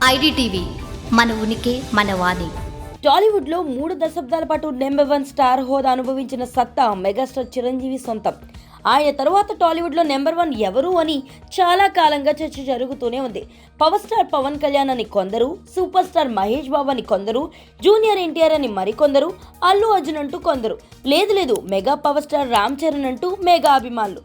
IDTV మన ఉనికి మన వాణి. టాలీవుడ్లో 3 దశాబ్దాల పాటు నెంబర్ 1 స్టార్ హోదా అనుభవించిన సత్తా మెగాస్టార్ చిరంజీవి సొంతం. ఆయన తర్వాత టాలీవుడ్లో నెంబర్ 1 ఎవరు అని చాలా కాలంగా చర్చ జరుగుతూనే ఉంది. పవర్ స్టార్ పవన్ కళ్యాణ్ అని కొందరు, సూపర్ స్టార్ మహేష్ బాబు అని కొందరు, జూనియర్ ఎన్టీఆర్ అని మరికొందరు, అల్లు అర్జున్ అంటూ కొందరు, లేదు mega power star Ram Charan అంటూ మెగా అభిమానులు,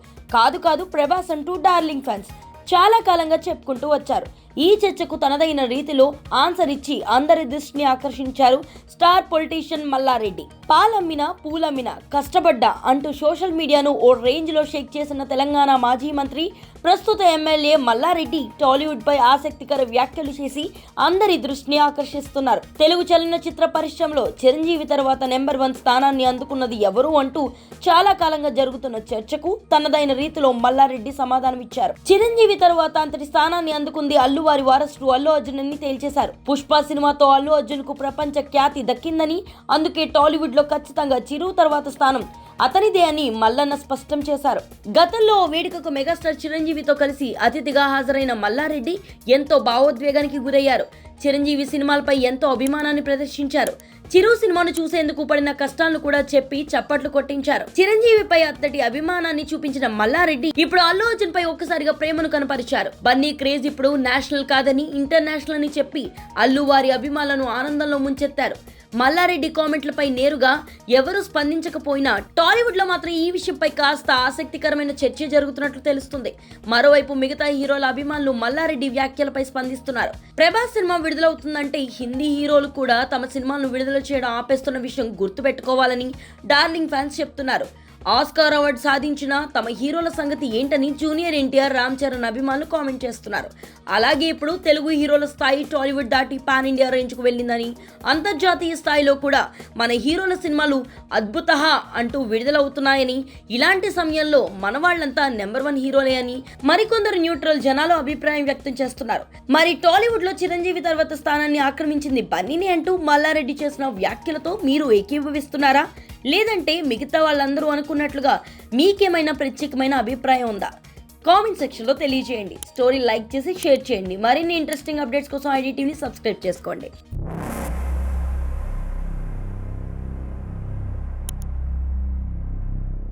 కాదు ప్రభాస్ అంటూ డార్లింగ్ ఫ్యాన్స్ చాలా కాలంగా చెప్పుకుంటూ వచ్చారు. ఈ చర్చకు తనదైన రీతిలో ఆన్సర్ ఇచ్చి అందరి దృష్టిని ఆకర్షించారు స్టార్ పొలిటీషియన్ మల్లారెడ్డి. పాలమ్మినా పూలమ్మినా కష్టపడ్డా అంటూ సోషల్ మీడియాను ఓ రేంజ్ లో షేక్ చేసిన తెలంగాణ మాజీ మంత్రి, ప్రస్తుత ఎమ్మెల్యే మల్లారెడ్డి టాలీవుడ్ పై ఆసక్తికర వ్యాఖ్యలు చేసి అందరి దృష్టిని ఆకర్షిస్తున్నారు. తెలుగు చలనచిత్ర పరిశ్రమలో చిరంజీవి తర్వాత నెంబర్ 1 స్థానాన్ని అందుకున్నది ఎవరు అంటూ చాలా కాలంగా జరుగుతున్న చర్చకు తనదైన రీతిలో మల్లారెడ్డి సమాధానమిచ్చారు. చిరంజీవి తర్వాత అంతటి స్థానాన్ని అందుకుంది వారి వారసుడు అల్లు అర్జున్ అని తేల్చేశారు. పుష్ప సినిమాతో అల్లు అర్జున్ కు ప్రపంచ ఖ్యాతి దక్కిందని, అందుకే టాలీవుడ్ లో ఖచ్చితంగా చిరు తర్వాత స్థానం అతనిదే అని మల్లన్న స్పష్టం చేశారు. గతంలో వేడుకకు మెగాస్టార్ చిరంజీవితో కలిసి అతిథిగా హాజరైన మల్లారెడ్డి ఎంతో భావోద్వేగానికి గురయ్యారు. చిరంజీవి సినిమాలపై ఎంతో అభిమానాన్ని ప్రదర్శించారు. చిరు సినిమాను చూసేందుకు పడిన కష్టాలను కూడా చెప్పి చప్పట్లు కొట్టించారు. చిరంజీవిపై అత్తటి అభిమానాన్ని చూపించిన మల్లారెడ్డి ఇప్పుడు అల్లు అర్జున్ పై ఒక్కసారిగా ప్రేమను కనపరిచారు. బన్నీ క్రేజ్ ఇప్పుడు నేషనల్ కాదని ఇంటర్నేషనల్ అని చెప్పి అల్లు వారి అభిమానులను ఆనందంలో ముంచెత్తారు. మల్లారెడ్డి కామెంట్లపై నేరుగా ఎవరూ స్పందించకపోయినా టాలీవుడ్ లో మాత్రం ఈ విషయంపై కాస్త ఆసక్తికరమైన చర్చ జరుగుతున్నట్లు తెలుస్తుంది. మరోవైపు మిగతా హీరోల అభిమానులు మల్లారెడ్డి వ్యాఖ్యలపై స్పందిస్తున్నారు. ప్రభాస్ సినిమా విడుదలవుతుందంటే హిందీ హీరోలు కూడా తమ సినిమాను విడుదల చేయడం ఆపేస్తున్న విషయం గుర్తుపెట్టుకోవాలని డార్లింగ్ ఫ్యాన్స్ చెప్తున్నారు. ఆస్కార్ అవార్డు సాధించిన తమ హీరోల సంగతి ఏంటని జూనియర్ ఎన్టీఆర్, రామ్ చరణ్ అభిమానులు కామెంట్ చేస్తున్నారు. అలాగే ఇప్పుడు తెలుగు హీరోల స్థాయి టాలీవుడ్ దాటి పాన్ ఇండియా రేంజ్కు వెళ్ళిందని, అంతర్జాతీయ స్థాయిలో కూడా మన హీరోల సినిమాలు అద్భుత అంటూ విడుదలవుతున్నాయని, ఇలాంటి సమయంలో మన వాళ్ళంతా నెంబర్ 1 హీరోలే అని మరికొందరు న్యూట్రల్ జనాలు అభిప్రాయం వ్యక్తం చేస్తున్నారు. మరి టాలీవుడ్ లో చిరంజీవి తర్వాత స్థానాన్ని ఆక్రమించింది బన్నీని అంటూ మల్లారెడ్డి చేసిన వ్యాఖ్యలతో మీరు ఏకీభవిస్తున్నారా, లేదంటే మిగతా వాళ్ళందరూ అనుకున్నట్లుగా మీకేమైనా ప్రత్యేకమైన అభిప్రాయం ఉందా? కామెంట్ సెక్షన్లో తెలియజేయండి. స్టోరీ లైక్ చేసి షేర్ చేయండి. మరిన్ని ఇంట్రెస్టింగ్ అప్డేట్స్ కోసం ఐడిటీవీని సబ్స్క్రైబ్ చేసుకోండి.